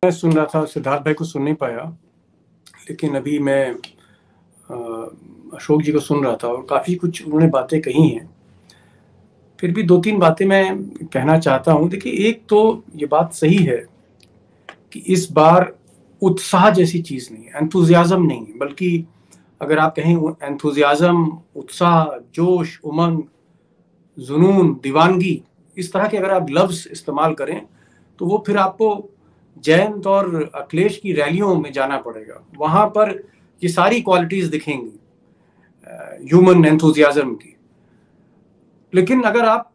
मैं सुन रहा था, सिद्धार्थ भाई को सुन नहीं पाया, लेकिन अभी मैं अशोक जी को सुन रहा था और काफ़ी कुछ उन्होंने बातें कही हैं। फिर भी 2-3 बातें मैं कहना चाहता हूँ। देखिए, एक तो ये बात सही है कि इस बार उत्साह जैसी चीज़ नहीं है, एंथुसियाज़्म नहीं है, बल्कि अगर आप कहें एंथुसियाज़्म, उत्साह, जोश, उमंग, जुनून, दीवानगी, इस तरह के अगर आप लफ्ज़ इस्तेमाल करें तो वो फिर आपको जयंत और अखिलेश की रैलियों में जाना पड़ेगा। वहाँ पर ये सारी क्वालिटीज़ दिखेंगी ह्यूमन एंथुसियाज़्म की। लेकिन अगर आप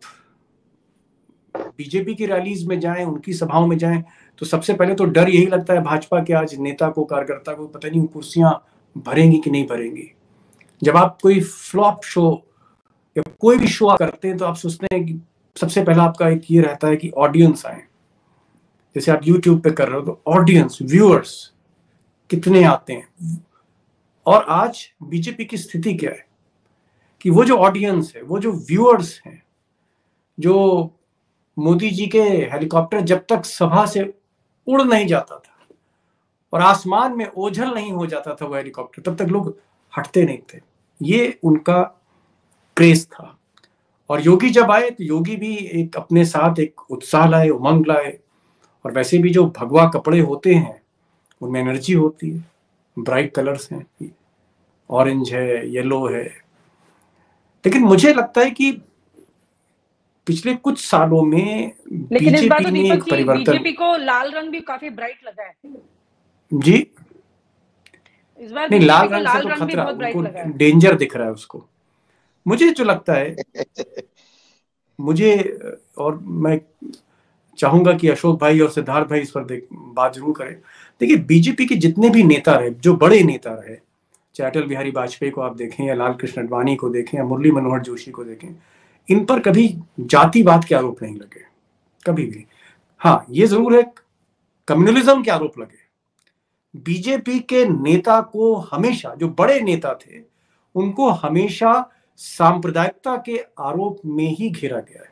बीजेपी की रैलीज में जाएं, उनकी सभाओं में जाएं, तो सबसे पहले तो डर यही लगता है भाजपा के आज नेता को, कार्यकर्ता को, पता नहीं कुर्सियां भरेंगी कि नहीं भरेंगी। जब आप कोई फ्लॉप शो या कोई भी शो करते हैं तो आप सोचते हैं कि सबसे पहला आपका एक ये रहता है कि ऑडियंस आए। जैसे आप यूट्यूब पे कर रहे हो तो ऑडियंस, व्यूअर्स कितने आते हैं। और आज बीजेपी की स्थिति क्या है कि वो जो ऑडियंस है, वो जो व्यूअर्स हैं, जो मोदी जी के हेलीकॉप्टर जब तक सभा से उड़ नहीं जाता था और आसमान में ओझल नहीं हो जाता था वो हेलीकॉप्टर, तब तक लोग हटते नहीं थे। ये उनका क्रेज था। और योगी जब आए तो योगी भी एक अपने साथ एक उत्साह लाए, उमंग लाए। और वैसे भी जो भगवा कपड़े होते हैं उनमें एनर्जी होती है, ब्राइट कलर्स हैं, ऑरेंज है, येलो है। लेकिन मुझे लगता है कि पिछले कुछ सालों में लेकिन इस बार तो बीजेपी में दीपक एक जी परिवर्तन। बीजेपी को लाल रंग भी काफी ब्राइट लगा है जी इस बार। नहीं, बीजेपी लाल को रंग से लाल तो रंग भी खतरा, बहुत उनको ब्राइट लगा है। डेंजर दिख रहा है उसको। मुझे जो लगता है, मुझे, और मैं चाहूंगा कि अशोक भाई और सिद्धार्थ भाई इस पर बात जरूर करें। देखिए, बीजेपी के जितने भी नेता रहे, जो बड़े नेता रहे, चाहे अटल बिहारी वाजपेयी को आप देखें या लाल कृष्ण आडवाणी को देखें या मुरली मनोहर जोशी को देखें, इन पर कभी जातिवाद के आरोप नहीं लगे, कभी भी। हाँ, ये जरूर है कम्युनलिज्म के आरोप लगे। बीजेपी के नेता को हमेशा, जो बड़े नेता थे, उनको हमेशा सांप्रदायिकता के आरोप में ही घेरा गया है।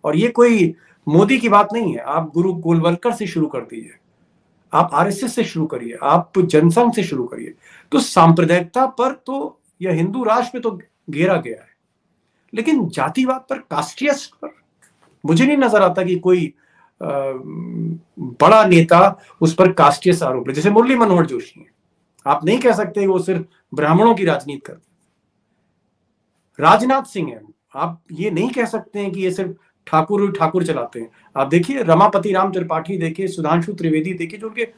और ये कोई मोदी की बात नहीं है। आप गुरु गोलवलकर से शुरू कर दीजिए, आप आरएसएस से शुरू करिए, आप जनसंघ से शुरू करिए, तो सांप्रदायिकता पर तो या हिंदू राष्ट्र पे तो घेरा गया है। लेकिन जातिवाद पर, कास्टियस पर मुझे नहीं नजर आता कि कोई बड़ा नेता उस पर कास्टियस आरोप है। जैसे मुरली मनोहर जोशी है, आप नहीं कह सकते वो सिर्फ ब्राह्मणों की राजनीति करते। राजनाथ सिंह है, आप ये नहीं कह सकते हैं कि ये सिर्फ ठाकुर ठाकुर चलाते हैं। आप देखिए रमापति राम त्रिपाठी, देखिए सुधांशु त्रिवेदी, देखिए जो उनके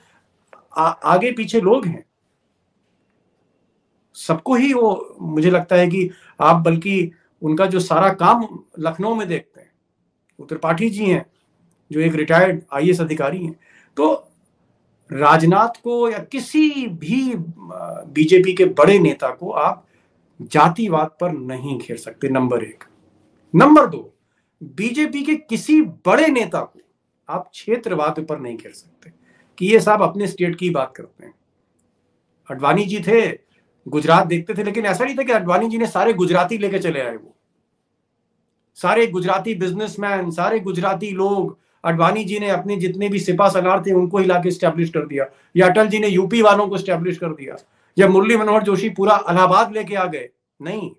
आगे पीछे लोग हैं, सबको ही वो, मुझे लगता है कि आप बल्कि उनका जो सारा काम लखनऊ में देखते हैं, वो त्रिपाठी जी हैं जो एक रिटायर्ड आईएएस अधिकारी हैं। तो राजनाथ को या किसी भी बीजेपी के बड़े नेता को आप जातिवाद पर नहीं घेर सकते, नंबर एक। नंबर दो, बीजेपी के किसी बड़े नेता को आप क्षेत्रवाद पर नहीं घेर सकते कि ये साहब अपने स्टेट की बात करते हैं। आडवाणी जी थे, गुजरात देखते थे, लेकिन ऐसा नहीं था कि आडवाणी जी ने सारे गुजराती लेके चले आए। वो सारे गुजराती बिजनेसमैन, सारे गुजराती लोग, आडवाणी जी ने अपने जितने भी सिपा सलार थे उनको ही लाके स्टैब्लिश कर दिया, या अटल जी ने यूपी वालों को स्टैब्लिश कर दिया, या मुरली मनोहर जोशी पूरा इलाहाबाद लेके आ गए। नहीं।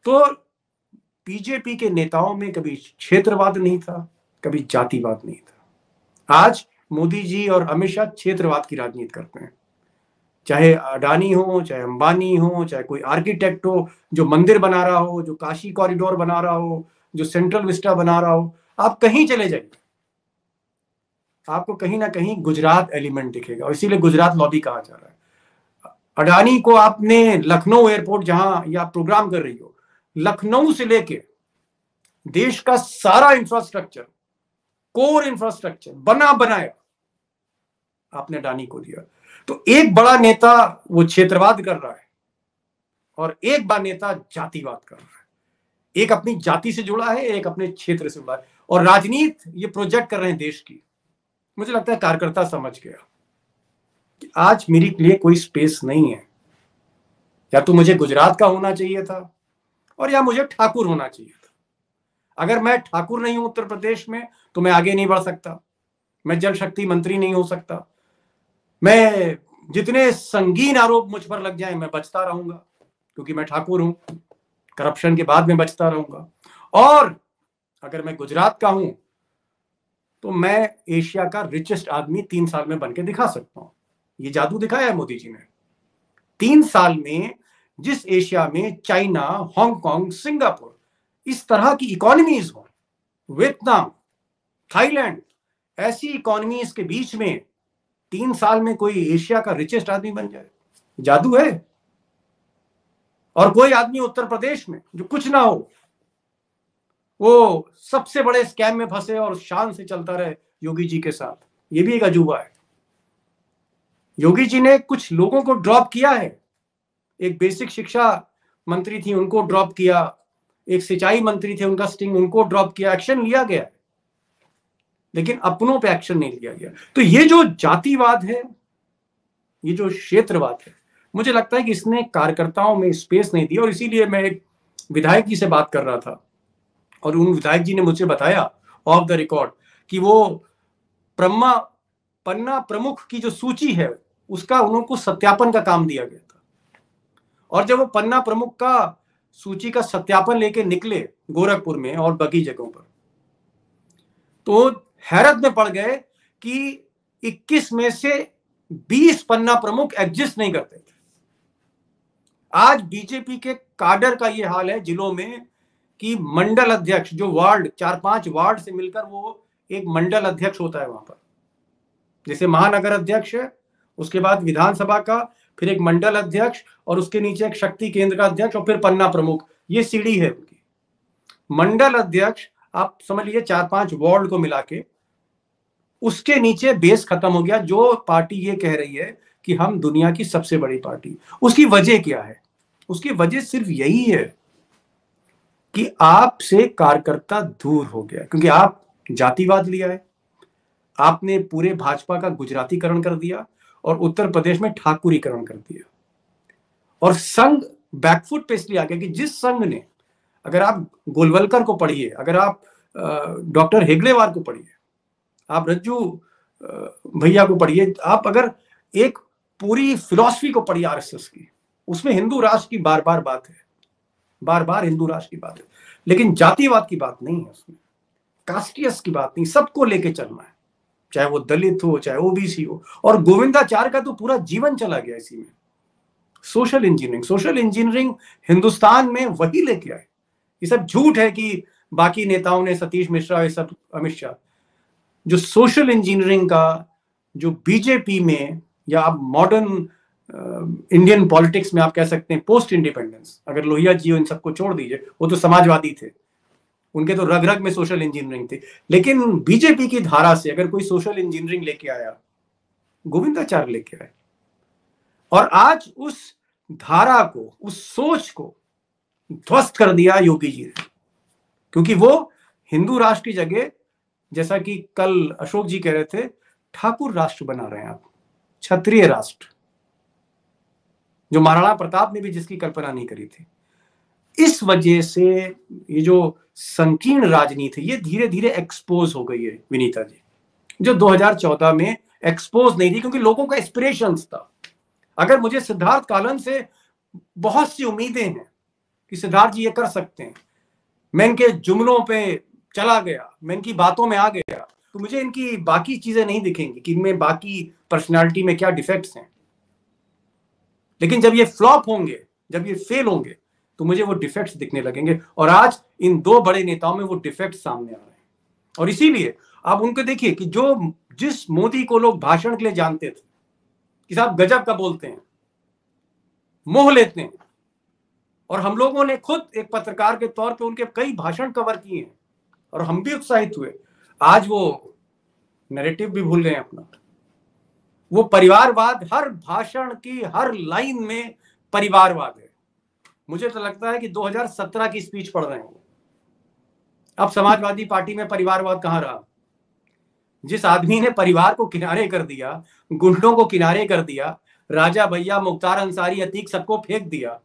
तो बीजेपी के नेताओं में कभी क्षेत्रवाद नहीं था, कभी जातिवाद नहीं था। आज मोदी जी और अमित शाह क्षेत्रवाद की राजनीति करते हैं। चाहे अडानी हो, चाहे अंबानी हो, चाहे कोई आर्किटेक्ट हो जो मंदिर बना रहा हो, जो काशी कॉरिडोर बना रहा हो, जो सेंट्रल विस्टा बना रहा हो, आप कहीं चले जाइए, आपको कहीं ना कहीं गुजरात एलिमेंट दिखेगा। और इसीलिए गुजरात लॉबी कहा जा रहा है। अडानी को आपने लखनऊ एयरपोर्ट, जहां या प्रोग्राम कर रही हो, लखनऊ से लेके देश का सारा इंफ्रास्ट्रक्चर, कोर इंफ्रास्ट्रक्चर बना बनाया आपने अडानी को दिया। तो एक बड़ा नेता वो क्षेत्रवाद कर रहा है और एक बड़ा नेता जातिवाद कर रहा है। एक अपनी जाति से जुड़ा है, एक अपने क्षेत्र से जुड़ा है, और राजनीति ये प्रोजेक्ट कर रहे हैं देश की। मुझे लगता है कार्यकर्ता समझ गया कि आज मेरे लिए कोई स्पेस नहीं है। या तो मुझे गुजरात का होना चाहिए था और या मुझे ठाकुर होना चाहिए था। अगर मैं ठाकुर नहीं हूं उत्तर प्रदेश में तो मैं आगे नहीं बढ़ सकता। मैं जल शक्ति मंत्री नहीं हो सकता। मैं जितने संगीन आरोप मुझ पर लग जाए मैं बचता रहूंगा, क्योंकि मैं ठाकुर हूं। करप्शन के बाद में बचता रहूंगा। और अगर मैं गुजरात का हूं तो मैं एशिया का रिचेस्ट आदमी 3 साल में बन के दिखा सकता हूं। ये जादू दिखाया है मोदी जी ने। 3 साल में जिस एशिया में चाइना, हांगकांग, सिंगापुर इस तरह की इकोनॉमीज हो, वियतनाम, थाईलैंड, ऐसी इकोनॉमीज के बीच में 3 साल में कोई एशिया का रिचेस्ट आदमी बन जाए, जादू है। और कोई आदमी उत्तर प्रदेश में जो कुछ ना हो, वो सबसे बड़े स्कैम में फंसे और शान से चलता रहे योगी जी के साथ, ये भी एक अजूबा है। योगी जी ने कुछ लोगों को ड्रॉप किया है। एक बेसिक शिक्षा मंत्री थी, उनको ड्रॉप किया। एक सिंचाई मंत्री थे, उनका स्टिंग, उनको ड्रॉप किया। एक्शन लिया गया, लेकिन अपनों पे एक्शन नहीं लिया गया। तो ये जो जातिवाद है, ये जो क्षेत्रवाद है, मुझे लगता है कि इसने कार्यकर्ताओं में स्पेस नहीं दी। और इसीलिए मैं एक विधायक जी से बात कर रहा था और उन विधायक जी ने मुझे बताया ऑफ द रिकॉर्ड कि वो पन्ना प्रमुख की जो सूची है उसका उनको सत्यापन का काम दिया गया था। और जब वो पन्ना प्रमुख का सूची का सत्यापन लेके निकले गोरखपुर में और बाकी जगहों पर, तो हैरत में पड़ गए कि 21 में से 20 पन्ना प्रमुख एग्जिस्ट नहीं करते थे। आज बीजेपी के काडर का ये हाल है जिलों में कि मंडल अध्यक्ष, जो वार्ड 4-5 वार्ड से मिलकर वो एक मंडल अध्यक्ष होता है वहां पर, जैसे महानगर अध्यक्ष है, उसके बाद विधानसभा का, फिर एक मंडल अध्यक्ष और उसके नीचे एक शक्ति केंद्र का अध्यक्ष और फिर पन्ना प्रमुख। ये सीढ़ी है उनकी। मंडल अध्यक्ष आप समझ लीजिए 4-5 वार्ड को मिला के, उसके नीचे बेस खत्म हो गया। जो पार्टी ये कह रही है कि हम दुनिया की सबसे बड़ी पार्टी, उसकी वजह क्या है? उसकी वजह सिर्फ यही है कि आपसे कार्यकर्ता दूर हो गया, क्योंकि आप जातिवाद लिया है, आपने पूरे भाजपा का गुजरातीकरण कर दिया और उत्तर प्रदेश में ठाकुरीकरण कर दिया। और संघ बैकफुट पे इसलिए आ गया कि जिस संघ ने, अगर आप गोलवलकर को पढ़िए, अगर आप डॉक्टर हेगड़ेवार को पढ़िए, आप रज्जू भैया को पढ़िए, आप अगर एक पूरी फिलॉसफी को पढ़िए आरएसएस की, उसमें हिंदू राष्ट्र की बार बार बात है, बार बार हिंदू राष्ट्र की बात है, लेकिन जातिवाद की बात नहीं है उसमें, कास्टियस की बात नहीं। सबको लेके चलना है, चाहे वो दलित हो, चाहे ओबीसी हो। और गोविंदाचार्य का तो पूरा जीवन चला गया इसी में। सोशल इंजीनियरिंग हिंदुस्तान में वही लेके आए। ये सब झूठ है कि बाकी नेताओं ने, सतीश मिश्रा, ये सब, अमित शाह, जो सोशल इंजीनियरिंग का जो बीजेपी में, या आप मॉडर्न इंडियन पॉलिटिक्स में आप कह सकते हैं पोस्ट इंडिपेंडेंस, अगर लोहिया जी इन सबको छोड़ दीजिए, वो तो समाजवादी थे, उनके तो रग रग में सोशल इंजीनियरिंग थी। लेकिन बीजेपी की धारा से अगर कोई सोशल इंजीनियरिंग लेके आया, गोविंदाचार्य लेके आए। और आज उस धारा को, उस सोच को ध्वस्त कर दिया योगी जी ने, क्योंकि वो हिंदू राष्ट्र की जगह, जैसा कि कल अशोक जी कह रहे थे, ठाकुर राष्ट्र बना रहे हैं आप, क्षत्रिय राष्ट्र, जो महाराणा प्रताप ने भी जिसकी कल्पना नहीं करी थी। इस वजह से ये जो संकीर्ण राजनीति, ये धीरे धीरे एक्सपोज हो गई है विनीता जी, जो 2014 में एक्सपोज नहीं थी, क्योंकि लोगों का एस्पिरेशंस था। अगर मुझे सिद्धार्थ कालन से बहुत सी उम्मीदें हैं कि सिद्धार्थ जी ये कर सकते हैं, मैं इनके जुमलों पे चला गया, मैं इनकी बातों में आ गया, तो मुझे इनकी बाकी चीजें नहीं दिखेंगी कि इनमें बाकी पर्सनालिटी में क्या डिफेक्ट्स हैं। लेकिन जब ये फ्लॉप होंगे, जब ये फेल होंगे, तो मुझे वो डिफेक्ट्स दिखने लगेंगे। और आज इन दो बड़े नेताओं में वो डिफेक्ट्स सामने आ रहे हैं। और इसीलिए आप उनको देखिए कि जो जिस मोदी को लोग भाषण के लिए जानते थे कि साहब गजब का बोलते हैं, मोह लेते हैं, और हम लोगों ने खुद एक पत्रकार के तौर पे उनके कई भाषण कवर किए हैं और हम भी उत्साहित हुए, आज वो नैरेटिव भी भूल गए अपना। वो परिवारवाद, हर भाषण की हर लाइन में परिवारवाद है। मुझे तो लगता है कि 2017 की स्पीच पढ़ रहे हैं। अब समाजवादी पार्टी में परिवारवाद कहां रहा? जिस आदमी ने परिवार को किनारे कर दिया, गुंडों को किनारे कर दिया, राजा भैया, मुख्तार अंसारी, अतीक सबको फेंक दिया,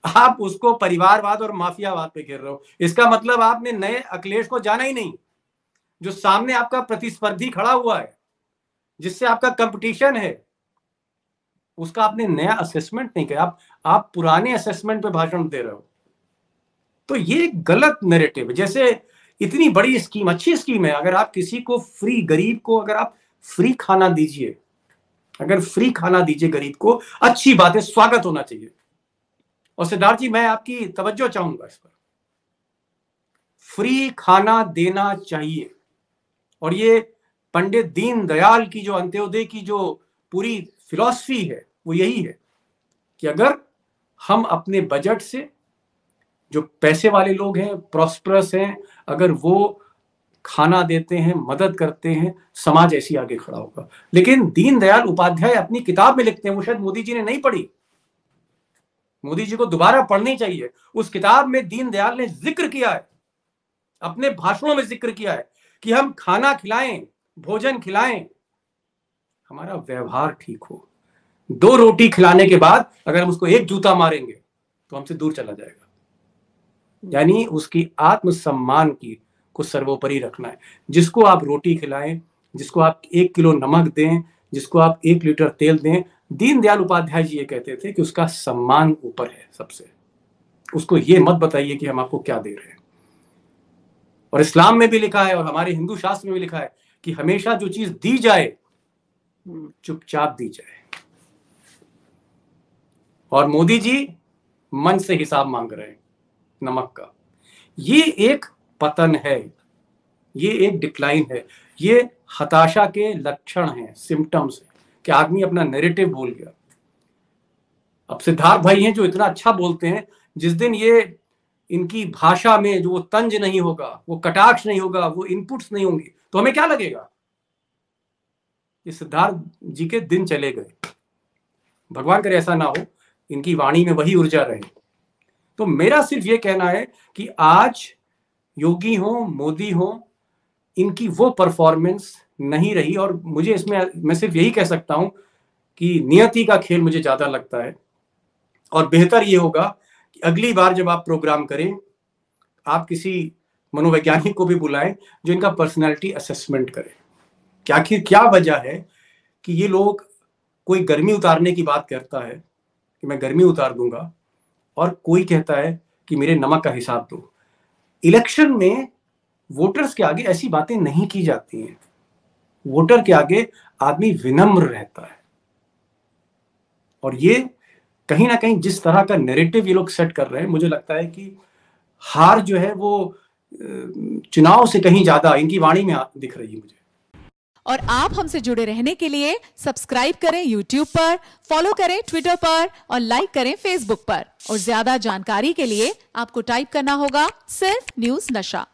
आप उसको परिवारवाद और माफियावाद पे घेर रहे हो। इसका मतलब आपने नए अखिलेश को जाना ही नहीं। जो सामने आपका प्रतिस्पर्धी खड़ा हुआ है, जिससे आपका कंपटीशन है, उसका आपने नया असेसमेंट नहीं किया, आप पुराने असेसमेंट पे भाषण दे रहे हो। तो ये गलत नैरेटिव है। जैसे इतनी बड़ी स्कीम, अच्छी स्कीम है, अगर आप किसी को फ्री, गरीब को अगर आप फ्री खाना दीजिए, अगर फ्री खाना दीजिए गरीब को, अच्छी बात है, स्वागत होना चाहिए। और सिद्धार्थ जी, मैं आपकी तवज्जो चाहूंगा इस पर, फ्री खाना देना चाहिए। और ये पंडित दीनदयाल की जो अंत्योदय की जो पूरी फिलॉसफी है वो यही है कि अगर हम अपने बजट से, जो पैसे वाले लोग हैं, प्रॉस्परस हैं, अगर वो खाना देते हैं, मदद करते हैं, समाज ऐसी आगे खड़ा होगा। लेकिन दीनदयाल उपाध्याय अपनी किताब में लिखते हैं, वो शायद मोदी जी ने नहीं पढ़ी, मोदी जी को दोबारा पढ़नी चाहिए। उस किताब में दीनदयाल ने जिक्र किया है, अपने भाषणों में जिक्र किया है कि हम खाना खिलाएं, भोजन खिलाएं, हमारा व्यवहार ठीक हो। 2 रोटी खिलाने के बाद अगर हम उसको 1 जूता मारेंगे तो हमसे दूर चला जाएगा। यानी उसकी आत्मसम्मान की को सर्वोपरि रखना है। जिसको आप रोटी खिलाएं, जिसको आप 1 किलो नमक दें, जिसको आप 1 लीटर तेल दें, दीनदयाल उपाध्याय जी ये कहते थे कि उसका सम्मान ऊपर है सबसे। उसको ये मत बताइए कि हम आपको क्या दे रहे हैं। और इस्लाम में भी लिखा है और हमारे हिंदू शास्त्र में भी लिखा है कि हमेशा जो चीज दी जाए चुपचाप दी जाए। और मोदी जी मन से हिसाब मांग रहे हैं नमक का। ये एक पतन है, ये एक डिक्लाइन है, ये हताशा के लक्षण हैं, सिम्टम्स हैं कि आदमी अपना नैरेटिव भूल गया। अब सिद्धार्थ भाई हैं जो इतना अच्छा बोलते हैं, जिस दिन ये इनकी भाषा में जो वो तंज नहीं होगा, वो कटाक्ष नहीं होगा, वो इनपुट्स नहीं होंगी, तो हमें क्या लगेगा? ये सिद्धार्थ जी के दिन चले गए। भगवान करे ऐसा ना हो, इनकी वाणी में वही ऊर्जा रहे। तो मेरा सिर्फ ये कहना है कि आज योगी हो, मोदी हो, इनकी वो परफॉर्मेंस नहीं रही। और मुझे इसमें मैं सिर्फ यही कह सकता हूं कि नियति का खेल मुझे ज्यादा लगता है। और बेहतर ये होगा कि अगली बार जब आप प्रोग्राम करें, आप किसी मनोवैज्ञानिक को भी बुलाएं जो इनका पर्सनैलिटी असेसमेंट करे कि आखिर क्या वजह है कि ये लोग, कोई गर्मी उतारने की बात करता है कि मैं गर्मी उतार दूंगा, और कोई कहता है कि मेरे नमक का हिसाब दो। इलेक्शन में वोटर्स के आगे ऐसी बातें नहीं की जाती हैं। वोटर के आगे आदमी विनम्र रहता है। और ये कहीं ना कहीं जिस तरह का नैरेटिव ये लोग सेट कर रहे हैं, मुझे लगता है कि हार जो है वो चुनाव से कहीं ज्यादा इनकी वाणी में दिख रही है मुझे। और आप हमसे जुड़े रहने के लिए सब्सक्राइब करें YouTube पर, फॉलो करें Twitter पर और लाइक करें Facebook पर। और ज्यादा जानकारी के लिए आपको टाइप करना होगा सिर्फ न्यूज़ नशा।